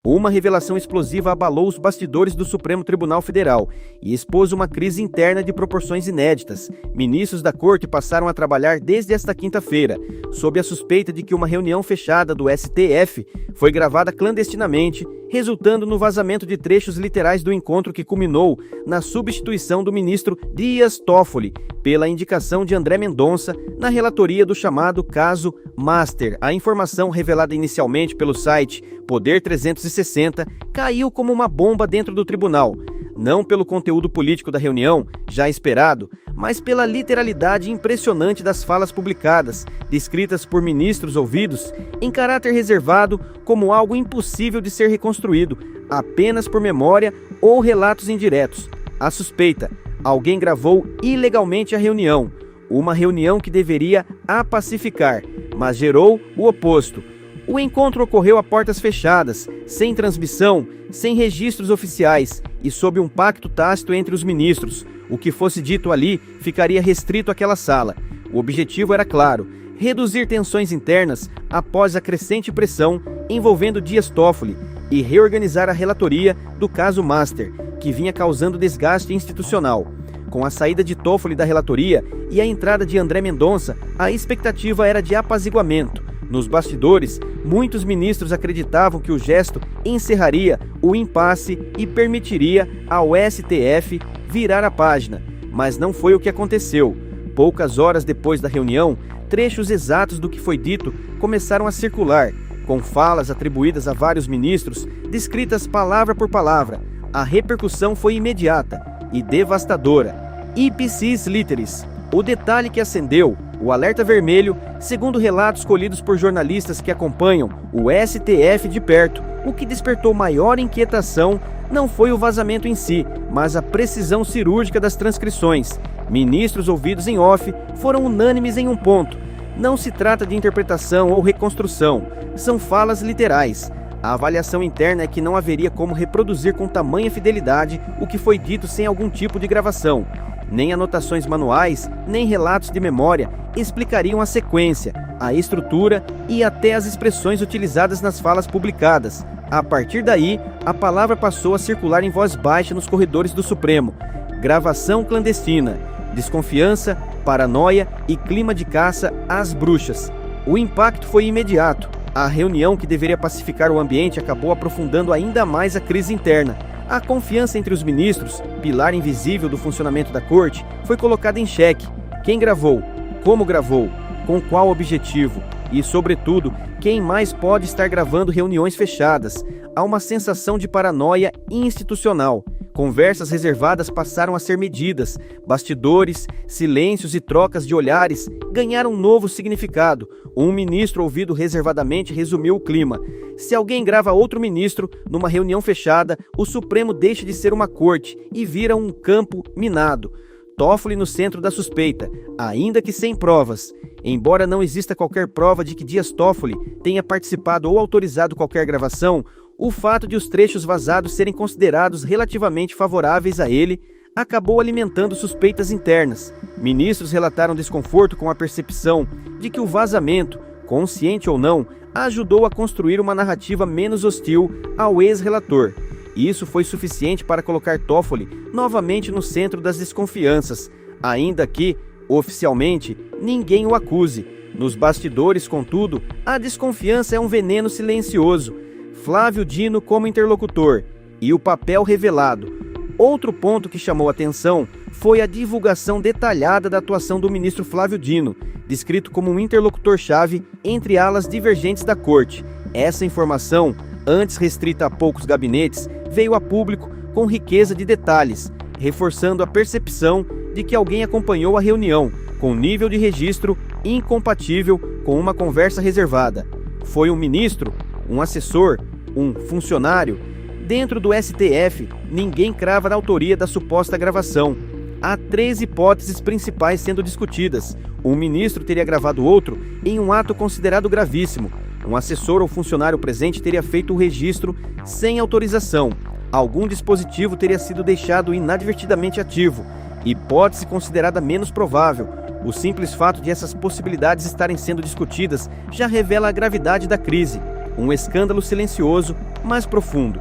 Uma revelação explosiva abalou os bastidores do Supremo Tribunal Federal e expôs uma crise interna de proporções inéditas. Ministros da Corte passaram a trabalhar desde esta quinta-feira, sob a suspeita de que uma reunião fechada do STF foi gravada clandestinamente, resultando no vazamento de trechos literais do encontro que culminou na substituição do ministro Dias Toffoli pela indicação de André Mendonça na relatoria do chamado caso Master. A informação, revelada inicialmente pelo site Poder 360, caiu como uma bomba dentro do tribunal, não pelo conteúdo político da reunião, já esperado, mas pela literalidade impressionante das falas publicadas, descritas por ministros ouvidos, em caráter reservado como algo impossível de ser reconstruído, apenas por memória ou relatos indiretos. A suspeita: alguém gravou ilegalmente a reunião, uma reunião que deveria a pacificar, mas gerou o oposto. O encontro ocorreu a portas fechadas, sem transmissão, sem registros oficiais e sob um pacto tácito entre os ministros. O que fosse dito ali ficaria restrito àquela sala. O objetivo era claro: reduzir tensões internas após a crescente pressão envolvendo Dias Toffoli e reorganizar a relatoria do caso Master, que vinha causando desgaste institucional. Com a saída de Toffoli da relatoria e a entrada de André Mendonça, a expectativa era de apaziguamento. Nos bastidores, muitos ministros acreditavam que o gesto encerraria o impasse e permitiria ao STF virar a página, mas não foi o que aconteceu. Poucas horas depois da reunião, trechos exatos do que foi dito começaram a circular, com falas atribuídas a vários ministros, descritas palavra por palavra. A repercussão foi imediata e devastadora. Ipsis literis. O detalhe que acendeu o alerta vermelho, segundo relatos colhidos por jornalistas que acompanham o STF de perto, o que despertou maior inquietação não foi o vazamento em si, mas a precisão cirúrgica das transcrições. Ministros ouvidos em off foram unânimes em um ponto: não se trata de interpretação ou reconstrução, são falas literais. A avaliação interna é que não haveria como reproduzir com tamanha fidelidade o que foi dito sem algum tipo de gravação. Nem anotações manuais, nem relatos de memória explicariam a sequência, a estrutura e até as expressões utilizadas nas falas publicadas. A partir daí, a palavra passou a circular em voz baixa nos corredores do Supremo. Gravação clandestina, desconfiança, paranoia e clima de caça às bruxas. O impacto foi imediato. A reunião que deveria pacificar o ambiente acabou aprofundando ainda mais a crise interna. A confiança entre os ministros, pilar invisível do funcionamento da corte, foi colocada em xeque. Quem gravou? Como gravou? Com qual objetivo? E, sobretudo, quem mais pode estar gravando reuniões fechadas? Há uma sensação de paranoia institucional. Conversas reservadas passaram a ser medidas. Bastidores, silêncios e trocas de olhares ganharam um novo significado. Um ministro ouvido reservadamente resumiu o clima: se alguém grava outro ministro numa reunião fechada, o Supremo deixa de ser uma corte e vira um campo minado. Toffoli no centro da suspeita, ainda que sem provas. Embora não exista qualquer prova de que Dias Toffoli tenha participado ou autorizado qualquer gravação, o fato de os trechos vazados serem considerados relativamente favoráveis a ele acabou alimentando suspeitas internas. Ministros relataram desconforto com a percepção de que o vazamento, consciente ou não, ajudou a construir uma narrativa menos hostil ao ex-relator. Isso foi suficiente para colocar Toffoli novamente no centro das desconfianças, ainda que, oficialmente, ninguém o acuse. Nos bastidores, contudo, a desconfiança é um veneno silencioso. Flávio Dino como interlocutor e o papel revelado. Outro ponto que chamou atenção foi a divulgação detalhada da atuação do ministro Flávio Dino, descrito como um interlocutor-chave entre alas divergentes da corte. Essa informação, antes restrita a poucos gabinetes, veio a público com riqueza de detalhes, reforçando a percepção de que alguém acompanhou a reunião, com nível de registro incompatível com uma conversa reservada. Foi um ministro? Um assessor? Um funcionário? Dentro do STF, ninguém crava a autoria da suposta gravação. Há 3 hipóteses principais sendo discutidas. Um ministro teria gravado outro em um ato considerado gravíssimo. Um assessor ou funcionário presente teria feito o registro sem autorização. Algum dispositivo teria sido deixado inadvertidamente ativo. Hipótese considerada menos provável. O simples fato de essas possibilidades estarem sendo discutidas já revela a gravidade da crise. Um escândalo silencioso, mais profundo.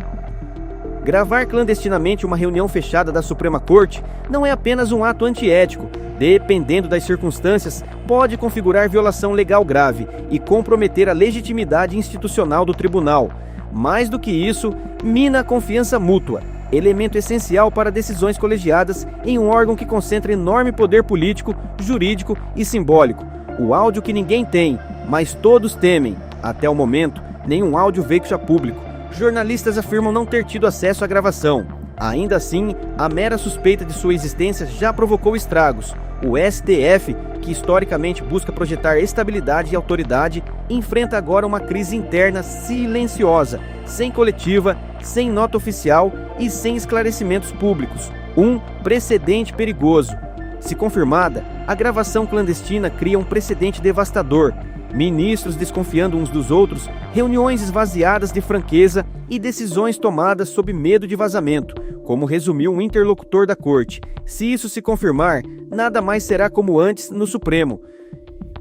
Gravar clandestinamente uma reunião fechada da Suprema Corte não é apenas um ato antiético. Dependendo das circunstâncias, pode configurar violação legal grave e comprometer a legitimidade institucional do tribunal. Mais do que isso, mina a confiança mútua, elemento essencial para decisões colegiadas em um órgão que concentra enorme poder político, jurídico e simbólico. O áudio que ninguém tem, mas todos temem. Até o momento, nenhum áudio veio a público. Jornalistas afirmam não ter tido acesso à gravação. Ainda assim, a mera suspeita de sua existência já provocou estragos. O STF, que historicamente busca projetar estabilidade e autoridade, enfrenta agora uma crise interna silenciosa, sem coletiva, sem nota oficial e sem esclarecimentos públicos. Um precedente perigoso. Se confirmada, a gravação clandestina cria um precedente devastador. Ministros desconfiando uns dos outros, reuniões esvaziadas de franqueza e decisões tomadas sob medo de vazamento, como resumiu um interlocutor da corte. Se isso se confirmar, nada mais será como antes no Supremo.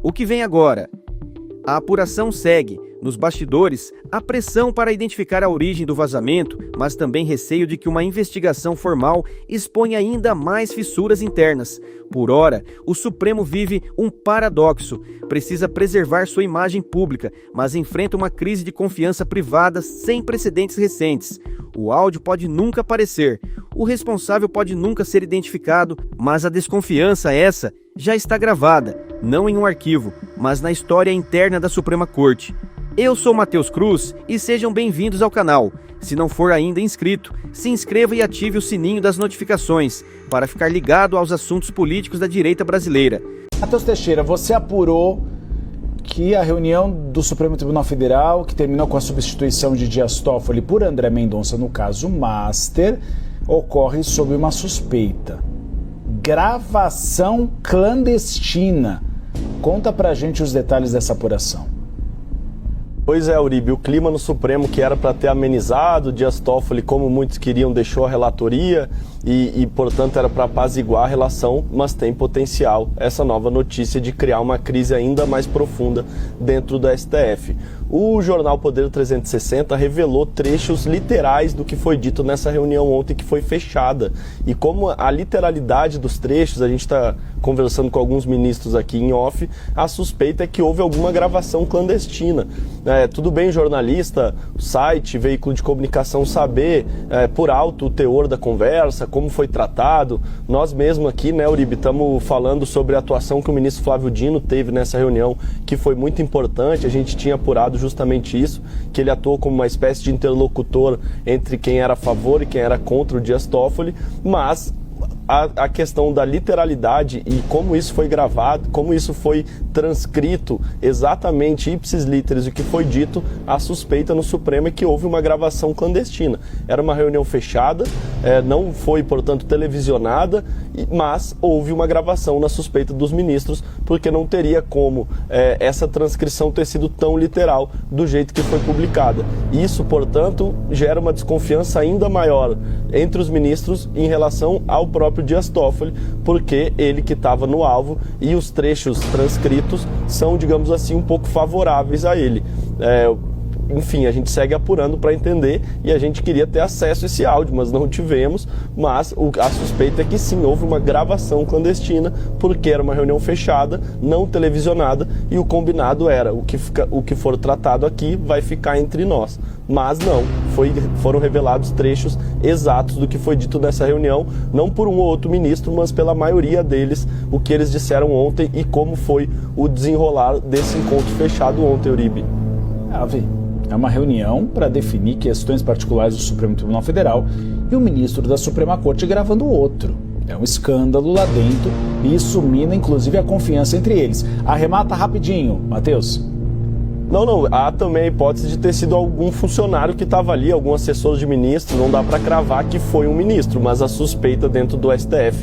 O que vem agora? A apuração segue. Nos bastidores, há pressão para identificar a origem do vazamento, mas também receio de que uma investigação formal exponha ainda mais fissuras internas. Por ora, o Supremo vive um paradoxo. Precisa preservar sua imagem pública, mas enfrenta uma crise de confiança privada sem precedentes recentes. O áudio pode nunca aparecer, o responsável pode nunca ser identificado, mas a desconfiança essa já está gravada, não em um arquivo, mas na história interna da Suprema Corte. Eu sou Matheus Cruz e sejam bem-vindos ao canal. Se não for ainda inscrito, se inscreva e ative o sininho das notificações para ficar ligado aos assuntos políticos da direita brasileira. Matheus Teixeira, você apurou que a reunião do Supremo Tribunal Federal, que terminou com a substituição de Dias Toffoli por André Mendonça no caso Master, ocorre sob uma suspeita. Gravação clandestina. Conta pra gente os detalhes dessa apuração. Pois é, Uribe, o clima no Supremo que era para ter amenizado, Dias Toffoli, como muitos queriam, deixou a relatoria e portanto, era para apaziguar a relação, mas tem potencial essa nova notícia de criar uma crise ainda mais profunda dentro da STF. O jornal Poder 360 revelou trechos literais do que foi dito nessa reunião ontem que foi fechada. E como a literalidade dos trechos, a gente está conversando com alguns ministros aqui em off, a suspeita é que houve alguma gravação clandestina. Tudo bem, jornalista, site, veículo de comunicação saber por alto o teor da conversa, como foi tratado. Nós mesmos aqui, né, Uribe, estamos falando sobre a atuação que o ministro Flávio Dino teve nessa reunião, que foi muito importante. A gente tinha apurado justamente isso, que ele atuou como uma espécie de interlocutor entre quem era a favor e quem era contra o Dias Toffoli, mas a questão da literalidade e como isso foi gravado, como isso foi transcrito exatamente ipsis literis o que foi dito, a suspeita no Supremo é que houve uma gravação clandestina. Era uma reunião fechada, não foi, portanto, televisionada, mas houve uma gravação na suspeita dos ministros, porque não teria como essa transcrição ter sido tão literal do jeito que foi publicada. Isso, portanto, gera uma desconfiança ainda maior entre os ministros em relação ao próprio Dias Toffoli, porque ele que estava no alvo e os trechos transcritos são, digamos assim, um pouco favoráveis a ele. Enfim, a gente segue apurando para entender e a gente queria ter acesso a esse áudio, mas não tivemos. Mas a suspeita é que sim, houve uma gravação clandestina, porque era uma reunião fechada, não televisionada, e o combinado era o que for tratado aqui vai ficar entre nós. Mas não, foram revelados trechos exatos do que foi dito nessa reunião, não por um ou outro ministro, mas pela maioria deles, o que eles disseram ontem e como foi o desenrolar desse encontro fechado ontem, Uribe. É uma reunião para definir questões particulares do Supremo Tribunal Federal e o ministro da Suprema Corte gravando o outro. É um escândalo lá dentro e isso mina inclusive a confiança entre eles. Arremata rapidinho, Matheus. Não, há também a hipótese de ter sido algum funcionário que estava ali, algum assessor de ministro, não dá para cravar que foi um ministro, mas a suspeita dentro do STF